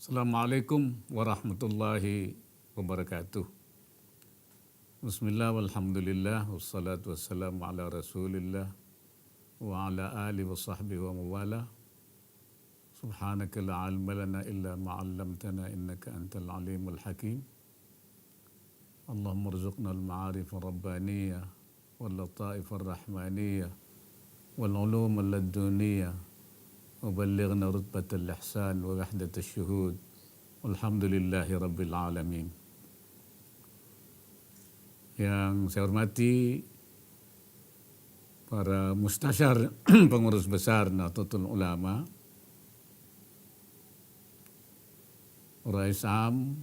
Assalamualaikum warahmatullahi wabarakatuh. Bismillah walhamdulillah wassalatu wassalamu ala rasulillah wa ala alihi wa sahbihi wa mawala. Subhanaka la ilma lana illa ma'allamtana innaka antal alimul hakim. Allahumma rzuqna al-ma'arif ar-rabbaniyah wal lataif ar-rahmaniyah wal ulum al-laduniyah wa ballighna rutbatal ihsan wa wahdatal syuhud. Alhamdulillahi rabbil alamin. Yang saya hormati para mustasyar pengurus besar Nahdlatul Ulama, Rais Am,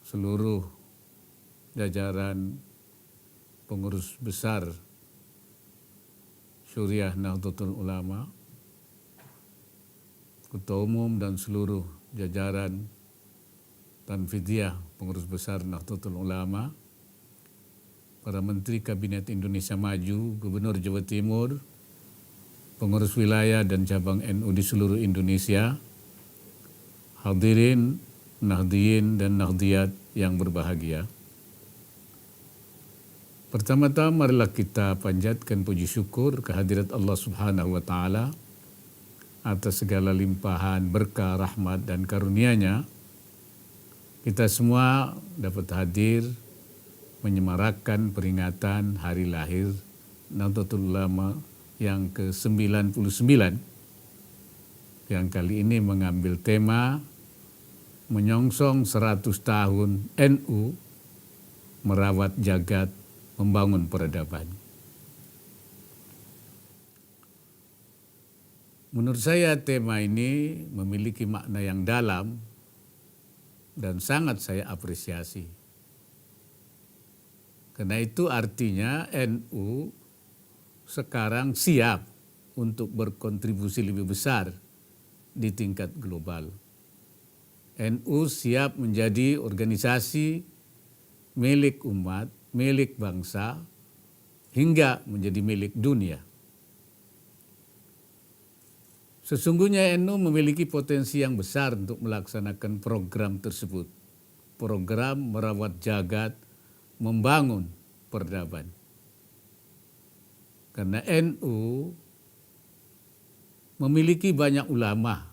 seluruh jajaran pengurus besar Syuriah Nahdlatul Ulama, Ketua Umum dan seluruh jajaran Tanfidiyah pengurus besar Nahdlatul Ulama, para Menteri Kabinet Indonesia Maju, Gubernur Jawa Timur, pengurus wilayah dan cabang NU di seluruh Indonesia, hadirin, Nahdiyin dan Nahdiyat yang berbahagia. Pertama-tama marilah kita panjatkan puji syukur kehadirat Allah Subhanahu wa Ta'ala atas segala limpahan berkah, rahmat dan karunia-Nya. Kita semua dapat hadir menyemarakan peringatan hari lahir Nahdlatul Ulama yang ke-99 yang kali ini mengambil tema menyongsong 100 tahun NU merawat jagat membangun peradaban. Menurut saya tema ini memiliki makna yang dalam dan sangat saya apresiasi. Karena itu artinya NU sekarang siap untuk berkontribusi lebih besar di tingkat global. NU siap menjadi organisasi milik umat, milik bangsa, hingga menjadi milik dunia. Sesungguhnya NU memiliki potensi yang besar untuk melaksanakan program tersebut. Program merawat jagat, membangun peradaban. Karena NU memiliki banyak ulama,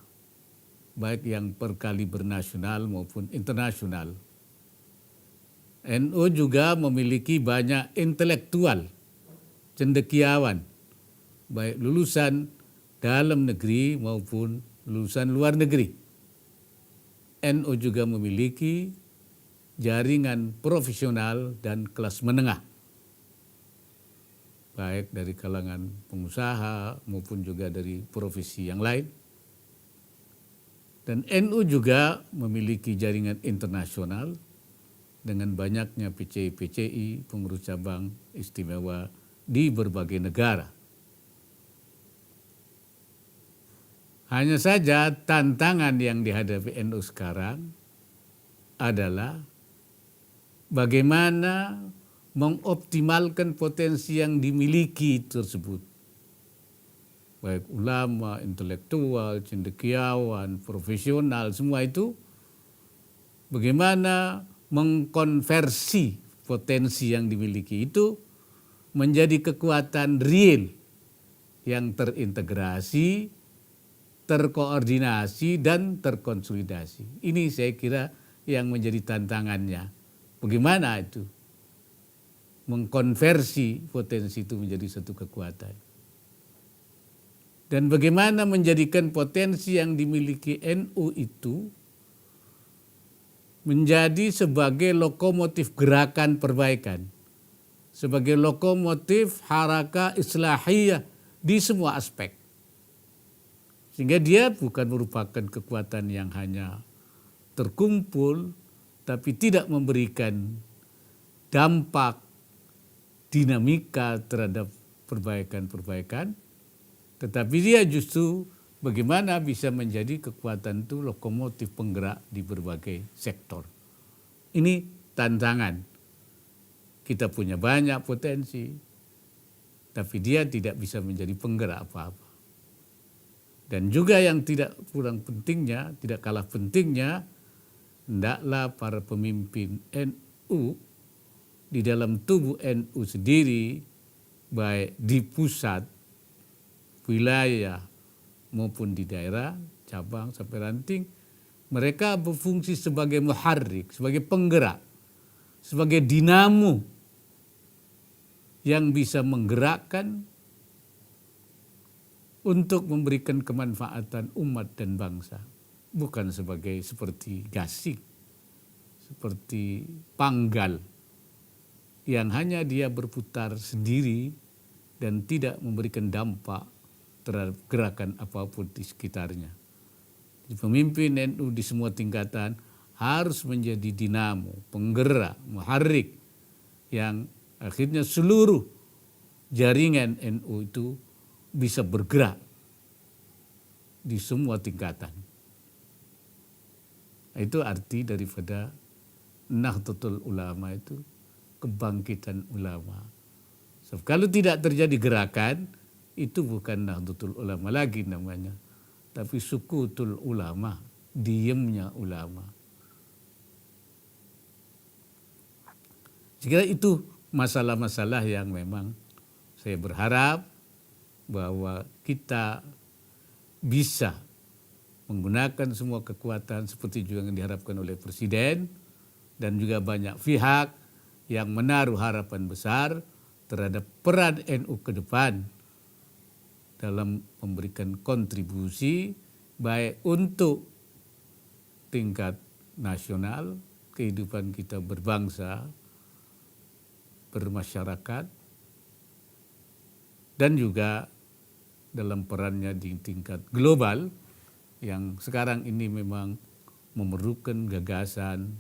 baik yang berkaliber nasional maupun internasional. NU juga memiliki banyak intelektual, cendekiawan, baik lulusan dalam negeri maupun lulusan luar negeri. NU juga memiliki jaringan profesional dan kelas menengah, baik dari kalangan pengusaha maupun juga dari profesi yang lain. Dan NU juga memiliki jaringan internasional dengan banyaknya PCI, pengurus cabang istimewa di berbagai negara. Hanya saja tantangan yang dihadapi NU sekarang adalah bagaimana mengoptimalkan potensi yang dimiliki tersebut. Baik ulama, intelektual, cendekiawan, profesional, semua itu bagaimana mengkonversi potensi yang dimiliki itu menjadi kekuatan real yang terintegrasi, terkoordinasi, dan terkonsolidasi. Ini saya kira yang menjadi tantangannya. Bagaimana itu mengkonversi potensi itu menjadi satu kekuatan. Dan bagaimana menjadikan potensi yang dimiliki NU itu menjadi sebagai lokomotif gerakan perbaikan, sebagai lokomotif haraka islahiyah di semua aspek. Sehingga dia bukan merupakan kekuatan yang hanya terkumpul, tapi tidak memberikan dampak dinamika terhadap perbaikan-perbaikan, tetapi dia justru bagaimana bisa menjadi kekuatan itu lokomotif penggerak di berbagai sektor. Ini tantangan. Kita punya banyak potensi, tapi dia tidak bisa menjadi penggerak apa-apa. Dan juga yang tidak kurang pentingnya, tidak kalah pentingnya, hendaklah para pemimpin NU di dalam tubuh NU sendiri, baik di pusat, wilayah maupun di daerah, cabang sampai ranting, mereka berfungsi sebagai muharrik, sebagai penggerak, sebagai dinamo yang bisa menggerakkan untuk memberikan kemanfaatan umat dan bangsa. Bukan seperti gasing, seperti panggal yang hanya dia berputar sendiri dan tidak memberikan dampak terhadap gerakan apapun di sekitarnya. Jadi pemimpin NU di semua tingkatan harus menjadi dinamo, penggerak, muharrik yang akhirnya seluruh jaringan NU itu bisa bergerak di semua tingkatan. Itu arti daripada Nahdlatul Ulama itu, kebangkitan ulama. So, kalau tidak terjadi gerakan, itu bukan Nahdlatul Ulama lagi namanya, tapi Sukutul Ulama, diamnya ulama. Saya kira itu masalah-masalah yang memang saya berharap bahwa kita bisa menggunakan semua kekuatan seperti juga yang diharapkan oleh Presiden dan juga banyak pihak yang menaruh harapan besar terhadap peran NU ke depan dalam memberikan kontribusi baik untuk tingkat nasional, kehidupan kita berbangsa, bermasyarakat, dan juga dalam perannya di tingkat global yang sekarang ini memang memerlukan gagasan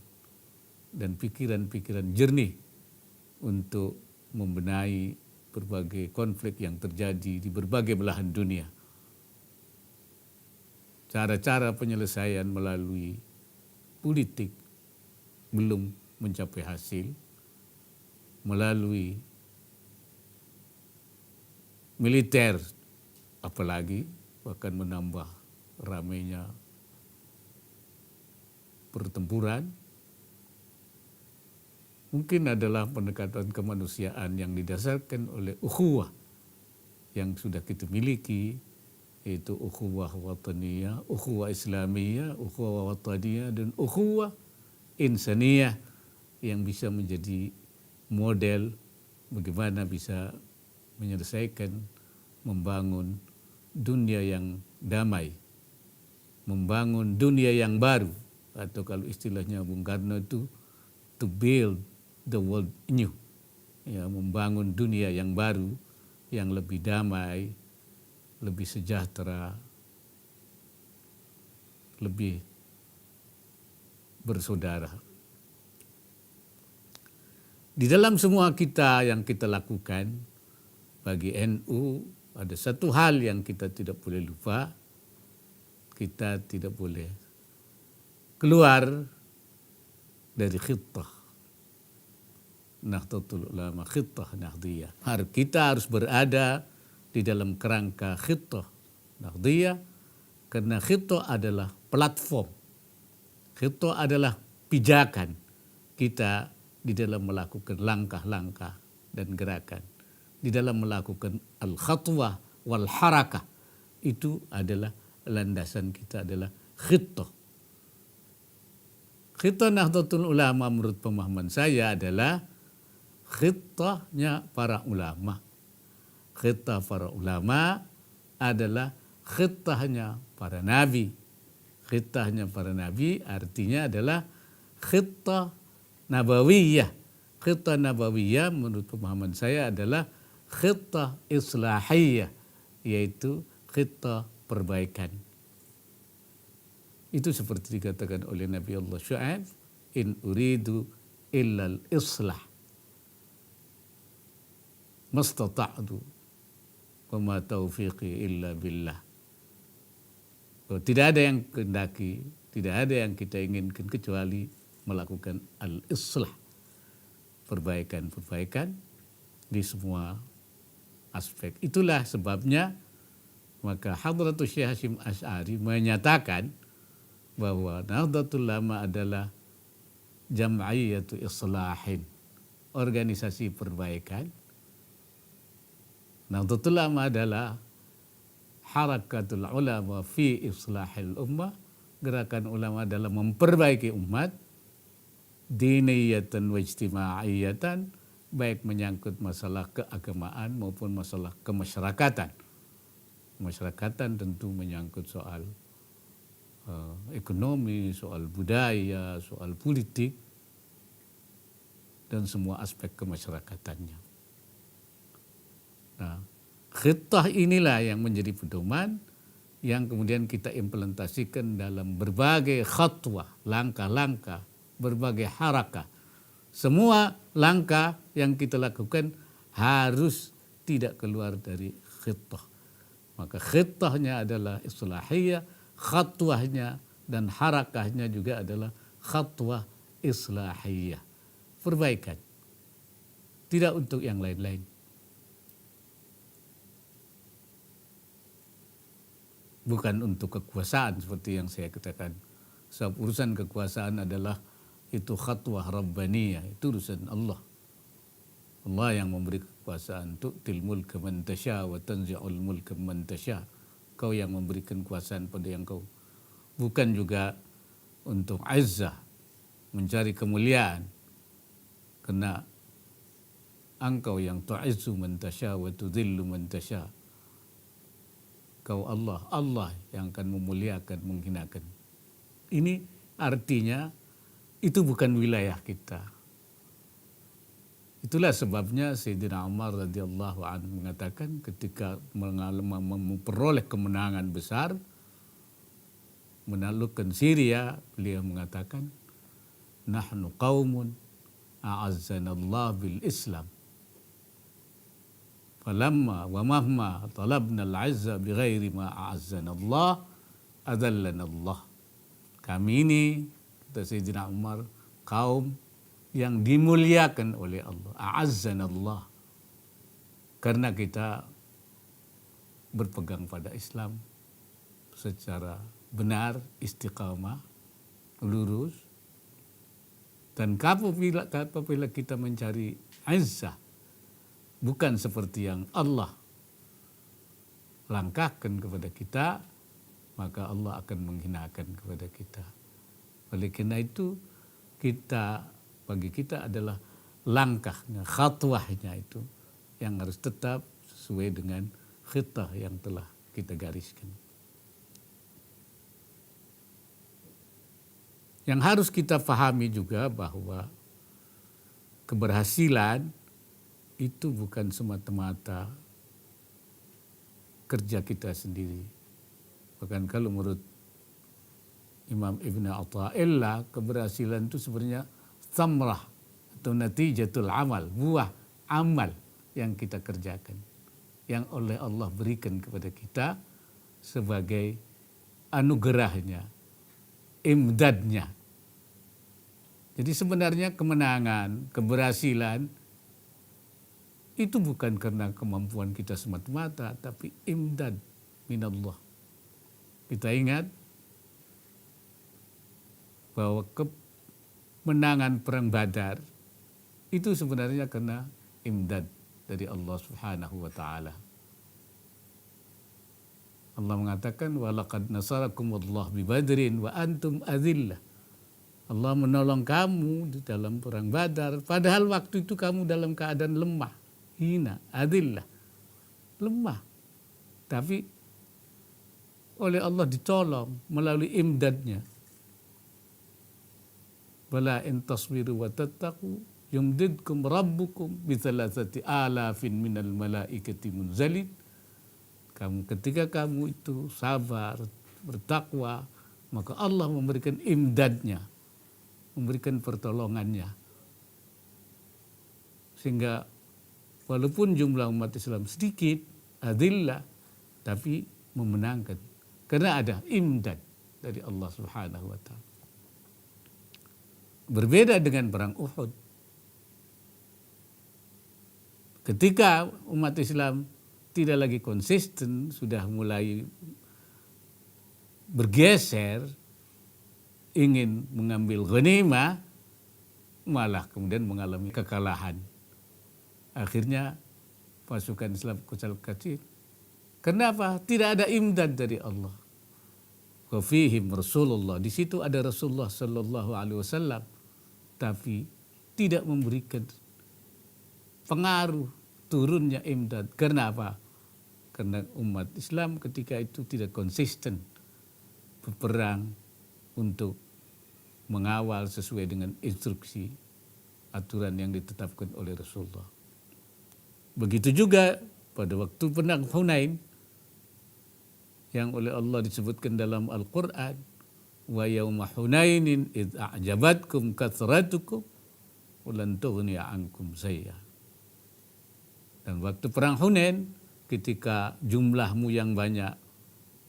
dan pikiran-pikiran jernih untuk membenahi berbagai konflik yang terjadi di berbagai belahan dunia. Cara-cara penyelesaian melalui politik belum mencapai hasil, melalui militer apalagi bahkan menambah ramainya pertempuran. Mungkin adalah pendekatan kemanusiaan yang didasarkan oleh ukhuwah yang sudah kita miliki, yaitu ukhuwah wataniyah, ukhuwah islamiyah, ukhuwah wataniyah, dan ukhuwah insaniyah yang bisa menjadi model bagaimana bisa menyelesaikan, membangun dunia yang damai, membangun dunia yang baru, atau kalau istilahnya Bung Karno itu to build the world new, ya, membangun dunia yang baru, yang lebih damai, lebih sejahtera, lebih bersaudara. Di dalam semua kita yang kita lakukan bagi NU, ada satu hal yang kita tidak boleh lupa. Kita tidak boleh keluar dari khittah Nahdlatul Ulama, khittah Nahdliyah. Kita harus berada di dalam kerangka khittah Nahdliyah karena khittah adalah platform. Khittah adalah pijakan kita di dalam melakukan langkah-langkah dan gerakan. Di dalam melakukan al-khatwah wal harakah, itu adalah landasan kita, adalah khittah. Khittah Nahdlatul Ulama menurut pemahaman saya adalah khittahnya para ulama. Khittah para ulama adalah khittahnya para nabi. Khittahnya para nabi artinya adalah khittah nabawiyah. Khittah nabawiyah menurut pemahaman saya adalah khittah islahiyah, yaitu khittah perbaikan. Itu seperti dikatakan oleh Nabi Allah Syu'aib, in uridu illal islah mastata'tu wa ma taufiqi illa billah. Tidak ada yang kehendaki, tidak ada yang kita inginkan kecuali melakukan al-islah, perbaikan-perbaikan di semua aspek. Itulah sebabnya Maka Hadratus Syekh Hasyim Asy'ari menyatakan bahwa Nahdlatul Ulama adalah jam'iyatu islahin, organisasi perbaikan. Nahdlatul Ulama adalah harakatul ulama fi islahil ummah, gerakan ulama dalam memperbaiki umat, diniyatan wa ijtima'iyatan, baik menyangkut masalah keagamaan maupun masalah kemasyarakatan. Kemasyarakatan tentu menyangkut soal ekonomi, soal budaya, soal politik, dan semua aspek kemasyarakatannya. Nah, khittah inilah yang menjadi pedoman yang kemudian kita implementasikan dalam berbagai khatwah, langkah-langkah, berbagai harakah. Semua langkah yang kita lakukan harus tidak keluar dari khittah. Maka khittahnya adalah islahiyah, khatwahnya dan harakahnya juga adalah khatwah islahiyah. Perbaikan. Tidak untuk yang lain-lain. Bukan untuk kekuasaan seperti yang saya katakan. Sebab urusan kekuasaan adalah itu khatwah rabbaniyah, itu urusan Allah. Allah yang memberi kekuasaan. Tu'til mulka man tasya wa tanzi'ul mulka man tasya. Kau yang memberikan kekuasaan pada yang kau. Bukan juga untuk izzah, mencari kemuliaan. Karena engkau yang tu'izzu man tasya wa tudhillu man tasya. Kau Allah yang akan memuliakan, menghinakan. Ini artinya itu bukan wilayah kita. Itulah sebabnya Sayyidina Umar radhiyallahu anhu mengatakan ketika memperoleh kemenangan besar, menaklukkan Syria, beliau mengatakan, nahnu qaumun a'azzanallah bil Islam. Falamma wa mahma talabna al-'izza bighairi ma a'azzana Allah adallana Allah. Kami ini, kata Sayyidina Umar, kaum yang dimuliakan oleh Allah, a'azzana Allah. Karena kita berpegang pada Islam secara benar, istiqamah, lurus. Dan apabila kita mencari izzah, bukan seperti yang Allah langkahkan kepada kita, maka Allah akan menghinakan kepada kita. Oleh karena itu, bagi kita adalah langkahnya, khatwahnya itu yang harus tetap sesuai dengan khittah yang telah kita gariskan. Yang harus kita pahami juga bahwa keberhasilan itu bukan semata-mata kerja kita sendiri. Bahkan kalau menurut Imam Ibn Athaillah, keberhasilan itu sebenarnya thamrah atau natijatul amal, buah amal yang kita kerjakan, yang oleh Allah berikan kepada kita sebagai anugerahnya, imdadnya. Jadi sebenarnya kemenangan, keberhasilan itu bukan karena kemampuan kita semata-mata, tapi imdad minallah. Kita ingat bahwa kemenangan perang Badar itu sebenarnya karena imdad dari Allah Subhanahu wa taala. Allah mengatakan walaqad nasarakumullah bi Badrin wa antum adillah. Allah menolong kamu di dalam perang Badar, padahal waktu itu kamu dalam keadaan lemah, hina, adillah, lemah. Tapi oleh Allah ditolong melalui imdadnya. Bala in tasbiru wa tattaqu yumdidkum rabbukum bi 3,000 minal malaikati munzalin. Ketika kamu itu sabar, bertakwa, maka Allah memberikan imdadnya, memberikan pertolongannya. Sehingga walaupun jumlah umat Islam sedikit, adillah, tapi memenangkan. Karena ada imdad dari Allah Subhanahu wa ta'ala. Berbeda dengan perang Uhud. Ketika umat Islam tidak lagi konsisten, sudah mulai bergeser, ingin mengambil ghanimah, malah kemudian mengalami kekalahan. Akhirnya pasukan Islam kucal kacir. Kenapa? Tidak ada imdad dari Allah. Wa fihim Rasulullah. Di situ ada Rasulullah sallallahu alaihi wasallam, tapi tidak memberikan pengaruh turunnya imdad. Karena apa? Karena umat Islam ketika itu tidak konsisten berperang untuk mengawal sesuai dengan instruksi aturan yang ditetapkan oleh Rasulullah. Begitu juga pada waktu perang Hunain yang oleh Allah disebutkan dalam Al-Quran, wa yawma Hunainin id a'jabatkum kathratukum walan tughniya ankum syai'a. Dan waktu perang Hunain, ketika jumlahmu yang banyak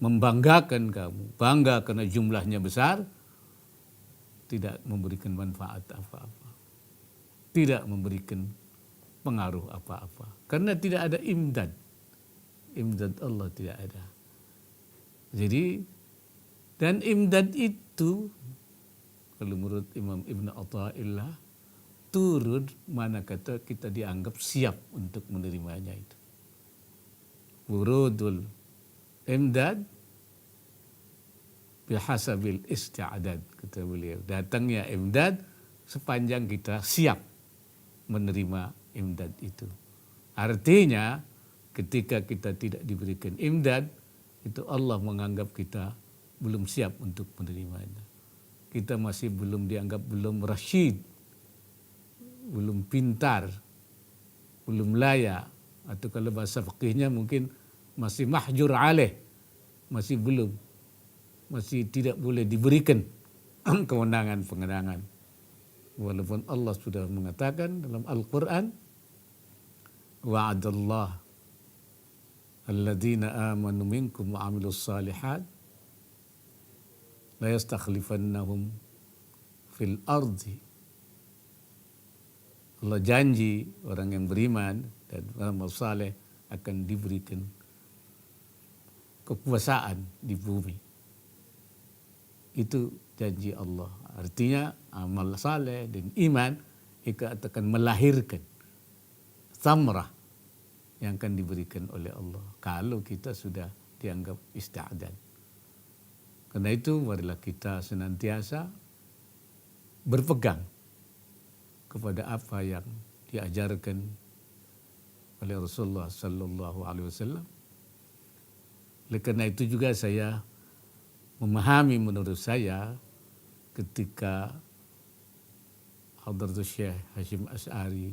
membanggakan kamu, bangga karena jumlahnya besar, tidak memberikan manfaat apa-apa, tidak memberikan pengaruh apa-apa, karena tidak ada imdad Allah tidak ada. Jadi, dan imdad itu kalau menurut Imam Ibn Athaillah turun mana kata kita dianggap siap untuk menerimanya itu. Wurudul imdad bihasabil isti'adad, kata beliau. Datangnya imdad sepanjang kita siap menerima imdad itu. Artinya ketika kita tidak diberikan imdad, itu Allah menganggap kita belum siap untuk menerimanya. Kita masih belum dianggap belum rasyid, belum pintar, belum layak, atau kalau bahasa fikihnya mungkin masih mahjur alaih, masih belum, masih tidak boleh diberikan kewenangan-pengenangan. Walaupun Allah sudah mengatakan dalam Al-Quran, wa'adallah alladzina amanu minkum wa amilus salihat la yastakhlifannahum fil ardi. Allah janji orang yang beriman dan beramal saleh akan diberikan kekuasaan di bumi. Itu janji Allah. Artinya amal saleh dan iman itu akan melahirkan samrah yang akan diberikan oleh Allah kalau kita sudah dianggap isti'adad. Karena itu marilah kita senantiasa berpegang kepada apa yang diajarkan oleh Rasulullah sallallahu alaihi wasallam. Oleh karena itu juga saya memahami, menurut saya ketika Hadratus Syekh Hasyim Asy'ari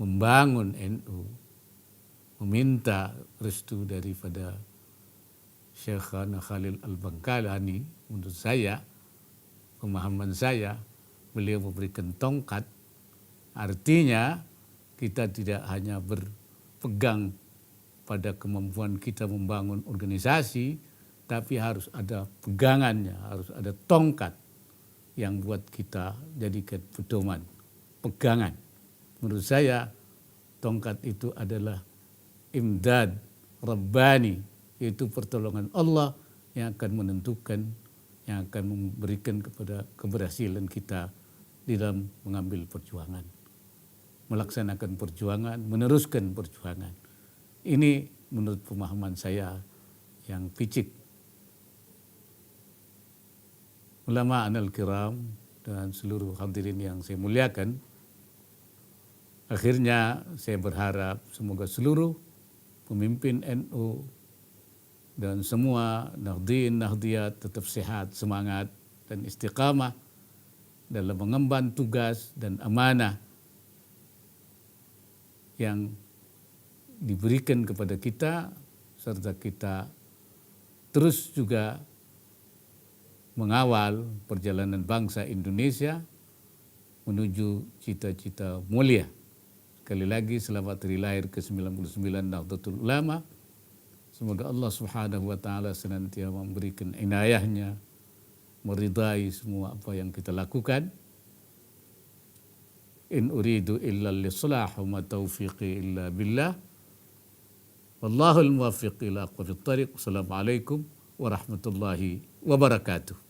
membangun NU, meminta restu daripada Syekhana Khalil Al-Bangkalani, menurut saya, pemahaman saya, beliau memberikan tongkat, artinya kita tidak hanya berpegang pada kemampuan kita membangun organisasi, tapi harus ada pegangannya, harus ada tongkat yang buat kita jadikan pedoman, pegangan. Menurut saya tongkat itu adalah imdad Rabbani, yaitu pertolongan Allah yang akan menentukan, yang akan memberikan kepada keberhasilan kita di dalam mengambil perjuangan, melaksanakan perjuangan, meneruskan perjuangan. Ini menurut pemahaman saya yang picik. Ulama anal kiram dan seluruh hadirin yang saya muliakan, akhirnya saya berharap semoga seluruh pemimpin NU dan semua nahdien nahdiyat tetap sehat, semangat dan istiqamah dalam mengemban tugas dan amanah yang diberikan kepada kita, serta kita terus juga mengawal perjalanan bangsa Indonesia menuju cita-cita mulia. Sekali lagi selamat hari lahir ke-99 Nahdlatul Ulama. Semoga Allah Subhanahu wa taala senantiasa memberikan inayahnya, meridai semua apa yang kita lakukan. In uridu illa al-islah wa ma taufiqi illa billah. Wallahul muwaffiq ila aqwamit thariq. Wassalamualaikum warahmatullahi wabarakatuh.